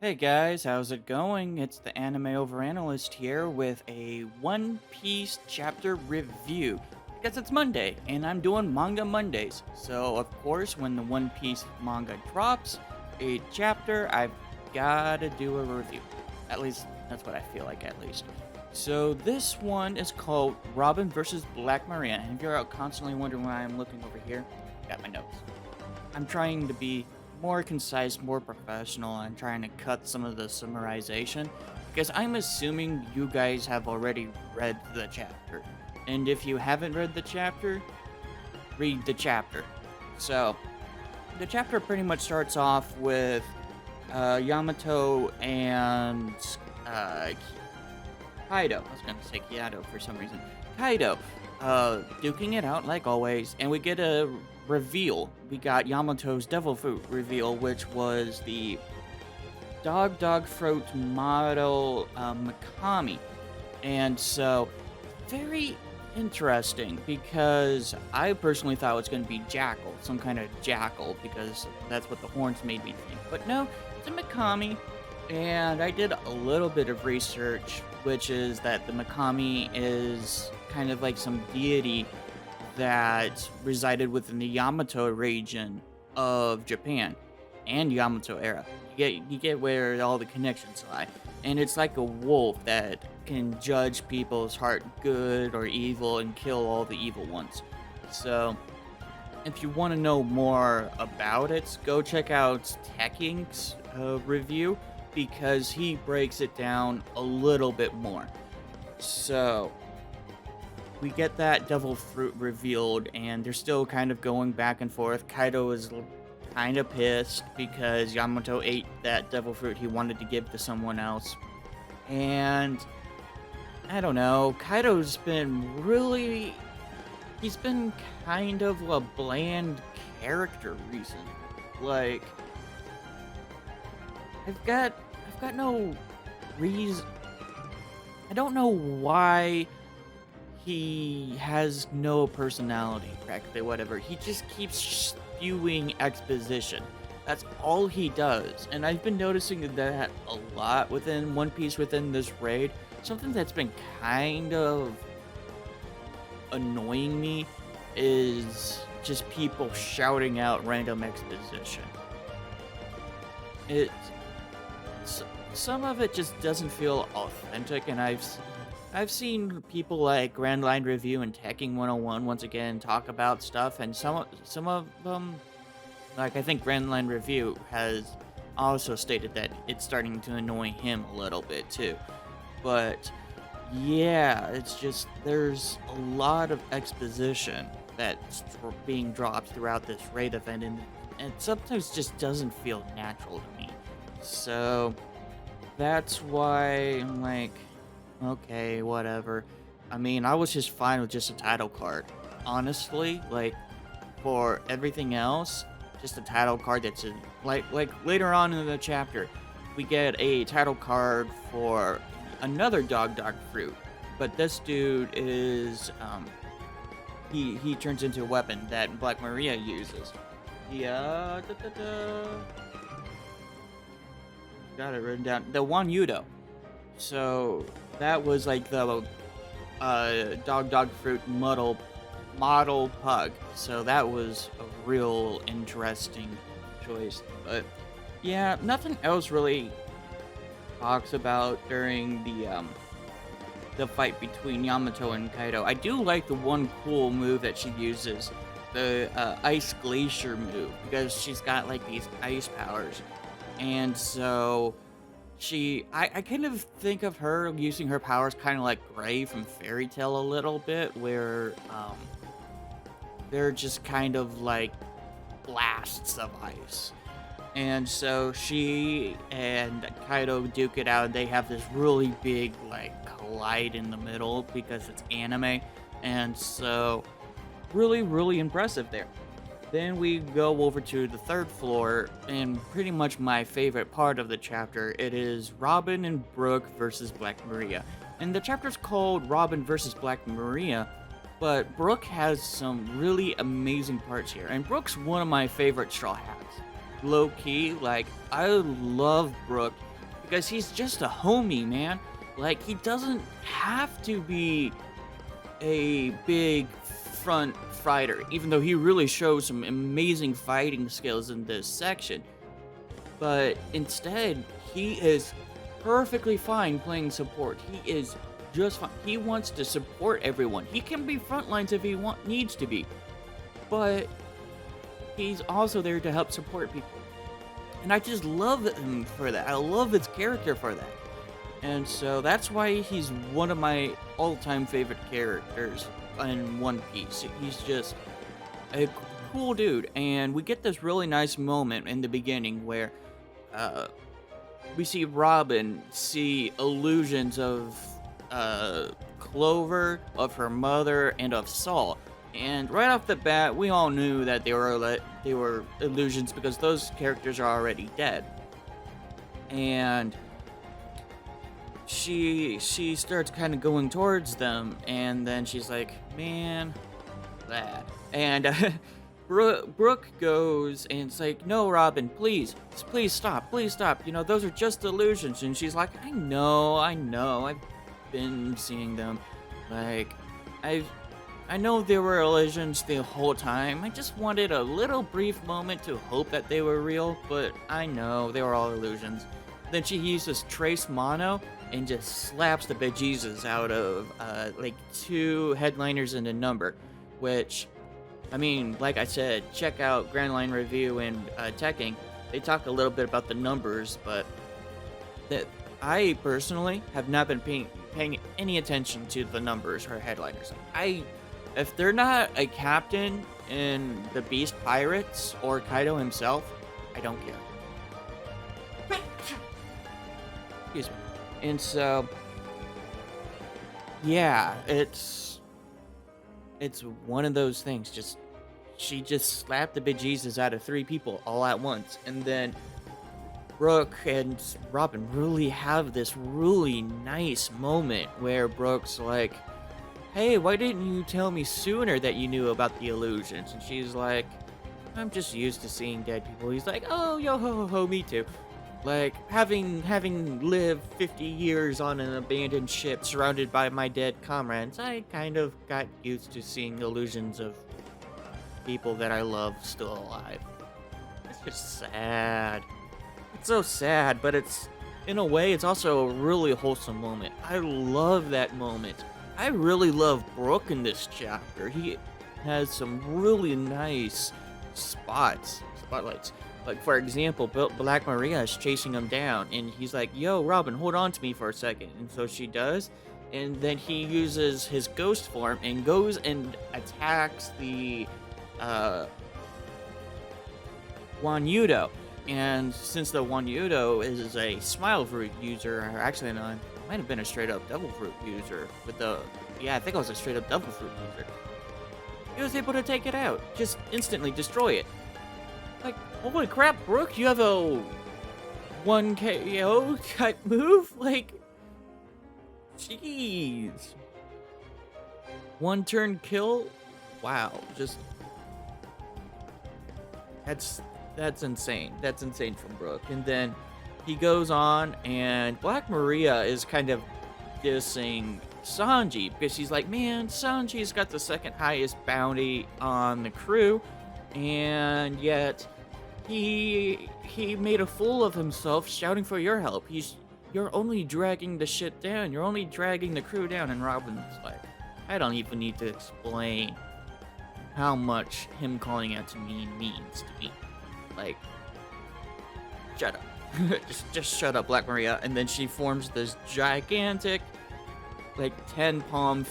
Hey guys, how's it going? It's the Overanalyst here with a One Piece chapter review. Because it's Monday, and I'm doing Manga Mondays. So, of course, when the One Piece manga drops a chapter, I've gotta do a review. At least, that's what I feel like, at least. So, this one is called Robin versus Black Maria. And if you're out constantly wondering why I'm looking over here, got my notes. I'm trying to be more concise, more professional, and trying to cut some of the summarization because I'm assuming you guys have already read the chapter. And if you haven't read the chapter, read the chapter. So, the chapter pretty much starts off with Yamato and uh, Kaido. I was going to say Kyoto for some reason. Kaido, duking it out like always, and we get a reveal. We got Yamato's devil fruit reveal, which was the dog fruit model Mikami. And so, very interesting because I personally thought it was going to be Jackal, some kind of jackal, because that's what the horns made me think. But no, it's a Mikami. And I did a little bit of research, which is that the Mikami is kind of like some deity that resided within the Yamato region of Japan and Yamato era. You get where all the connections lie. And it's like a wolf that can judge people's heart good or evil and kill all the evil ones. So if you want to know more about it, go check out Tekking's review because he breaks it down a little bit more. So we get that devil fruit revealed, and they're still kind of going back and forth. Kaido is kind of pissed because Yamato ate that devil fruit he wanted to give to someone else. And I don't know, Kaido's been really. He's been kind of a bland character recently. Like, I've got no reason. I don't know why he has no personality, practically, whatever. He just keeps spewing exposition. That's all he does. And I've been noticing that a lot within One Piece within this raid. Something that's been kind of annoying me is just people shouting out random exposition. It some of it just doesn't feel authentic, and I've seen people like Grand Line Review and Teching 101 once again talk about stuff, and some of them, like I think Grand Line Review has also stated that it's starting to annoy him a little bit too. But yeah, it's just there's a lot of exposition that's being dropped throughout this raid event, and it sometimes just doesn't feel natural to me. So that's why I'm like, okay, whatever. I mean, I was just fine with just a title card. Honestly, like, for everything else, just a title card that's like later on in the chapter, we get a title card for another dog fruit. But this dude is, he turns into a weapon that Black Maria uses. Yeah, got it written down. The Wan Yudo. So that was like the dog fruit model pug. So that was a real interesting choice. But yeah, nothing else really talks about during the fight between Yamato and Kaido. I do like the one cool move that she uses, the Ice Glacier move, because she's got like these ice powers. And so I kind of think of her using her powers kind of like Gray from Fairy Tail a little bit, where they're just kind of like blasts of ice. And so she and Kaido duke it out, and they have this really big like collide in the middle because it's anime. And so really, really impressive there. Then we go over to the third floor, and pretty much my favorite part of the chapter. It is Robin and Brook versus Black Maria. And the chapter's called Robin versus Black Maria, but Brook has some really amazing parts here. And Brook's one of my favorite Straw Hats. Low key, like, I love Brook because he's just a homie, man. Like, he doesn't have to be a big front fighter, even though he really shows some amazing fighting skills in this section. But instead, he is perfectly fine playing support. He is just fine. He wants to support everyone. He can be front lines if he needs to be, but he's also there to help support people. And I just love him for that. I love his character for that. And so that's why he's one of my all-time favorite characters in One Piece. He's just a cool dude. And we get this really nice moment in the beginning where we see Robin see illusions of Clover, of her mother, and of Saul. And right off the bat, we all knew that they were illusions because those characters are already dead. And she starts kind of going towards them, and then she's like, "Man, that." And Brook goes and it's like, "No, Robin, please stop, please stop. You know, those are just illusions." And she's like, I know, I've been seeing them. Like, I know they were illusions the whole time. I just wanted a little brief moment to hope that they were real, but I know they were all illusions. Then she uses Trace Mono and just slaps the bejesus out of like 2 headliners and a number, which, I mean, like I said, check out Grand Line Review and Teching. They talk a little bit about the numbers, but that I personally have not been paying any attention to the numbers or headliners. If they're not a captain in the Beast Pirates or Kaido himself, I don't care. Excuse me. And so, yeah, it's one of those things. She just slapped the bejesus out of 3 people all at once, and then Brook and Robin really have this really nice moment where Brook's like, "Hey, why didn't you tell me sooner that you knew about the illusions?" And she's like, "I'm just used to seeing dead people." He's like, "Oh, yo ho ho ho, me too." Like, having lived 50 years on an abandoned ship surrounded by my dead comrades, I kind of got used to seeing illusions of people that I love still alive. It's just sad. It's so sad, but in a way, it's also a really wholesome moment. I love that moment. I really love Brook in this chapter. He has some really nice spotlights. Like, for example, Black Maria is chasing him down, and he's like, "Yo, Robin, hold on to me for a second." And so she does, and then he uses his ghost form and goes and attacks the Wanyudo. And since the Wanyudo is a Smile Fruit user, or actually, no, it might have been a straight up Devil Fruit user I think it was a straight up Devil Fruit user. He was able to take it out, just instantly destroy it. Like, holy crap, Brook, you have a 1 KO type move? Like, jeez. 1 turn kill? Wow, just, that's insane. That's insane from Brook. And then he goes on, and Black Maria is kind of dissing Sanji because she's like, "Man, Sanji's got the 2nd highest bounty on the crew, and yet he made a fool of himself shouting for your help. You're only dragging the shit down. You're only dragging the crew down." And Robin's like, "I don't even need to explain how much him calling out to me means to me. Like, shut up." just shut up, Black Maria. And then she forms this gigantic, like, 10 palm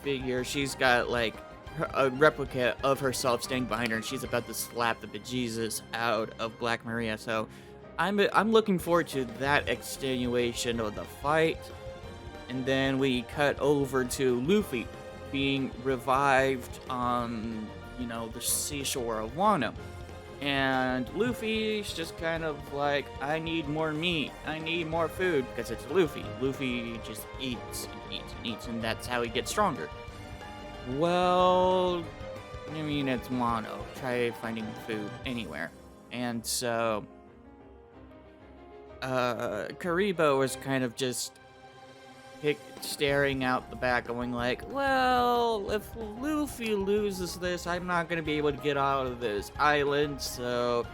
figure. She's got like a replica of herself standing behind her, and she's about to slap the bejesus out of Black Maria. So I'm looking forward to that extenuation of the fight. And then we cut over to Luffy being revived on, the seashore of Wano. And Luffy's just kind of like, "I need more meat. I need more food," because it's Luffy. Luffy just eats and eats and eats, and that's how he gets stronger. Well, I mean, it's Wano. Try finding food anywhere. And so Karibo was kind of just staring out the back, going like, well, if Luffy loses this, I'm not gonna be able to get out of this island, so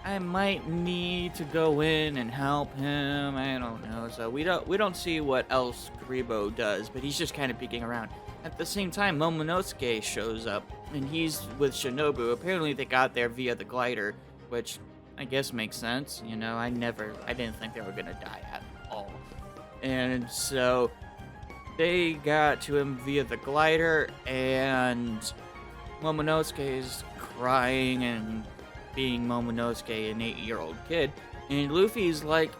I might need to go in and help him. I don't know. So we don't see what else Karibo does, but he's just kind of peeking around. At the same time, Momonosuke shows up, and he's with Shinobu. Apparently, they got there via the glider, which I guess makes sense. You know, I didn't think they were gonna die at all. And so they got to him via the glider, and Momonosuke is crying and being Momonosuke, an 8-year-old kid. And Luffy's like,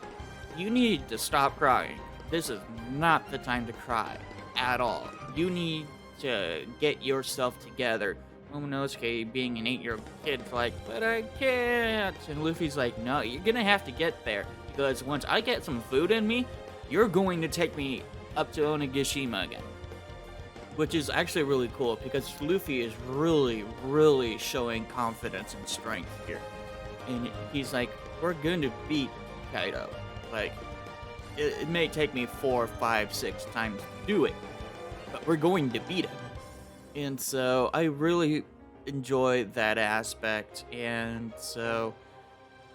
you need to stop crying. This is not the time to cry at all. You need to get yourself together. Momonosuke, being an 8-year-old kid, is like, but I can't. And Luffy's like, no, you're gonna have to get there, because once I get some food in me, you're going to take me up to Onigashima again. Which is actually really cool, because Luffy is really, really showing confidence and strength here. And he's like, we're going to beat Kaido. Like, it may take me 4, 5, 6 times to do it, but we're going to beat him. And so I really enjoy that aspect. And so,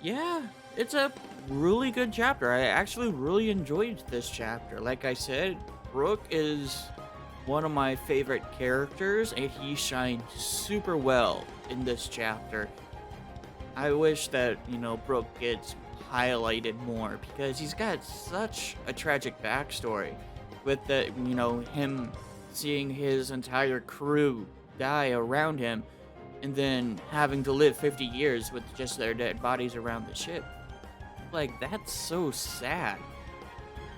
yeah, it's a really good chapter. I actually really enjoyed this chapter. Like I said, Brook is one of my favorite characters, and he shined super well in this chapter. I wish that, Brook gets highlighted more, because he's got such a tragic backstory with him seeing his entire crew die around him, and then having to live 50 years with just their dead bodies around the ship. Like, that's so sad.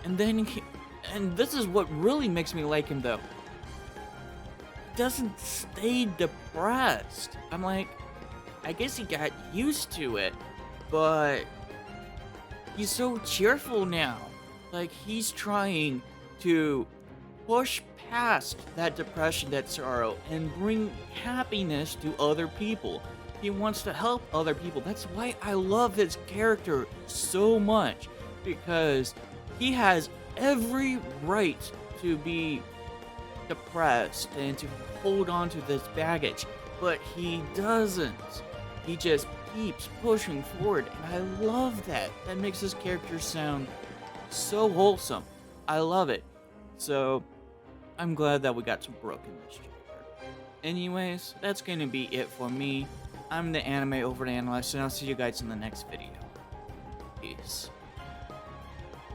And then and this is what really makes me like him, though. He doesn't stay depressed. I'm like, I guess he got used to it, but he's so cheerful now. Like, he's trying to push past that depression, that sorrow, and bring happiness to other people. He wants to help other people. That's why I love his character so much, because he has every right to be depressed and to hold on to this baggage, but he doesn't. He just keeps pushing forward, and I love that. That makes his character sound so wholesome. I love it. So I'm glad that we got some Brook in this chapter. Anyways, that's going to be it for me. I'm the Anime Overanalyst, and I'll see you guys in the next video. Peace.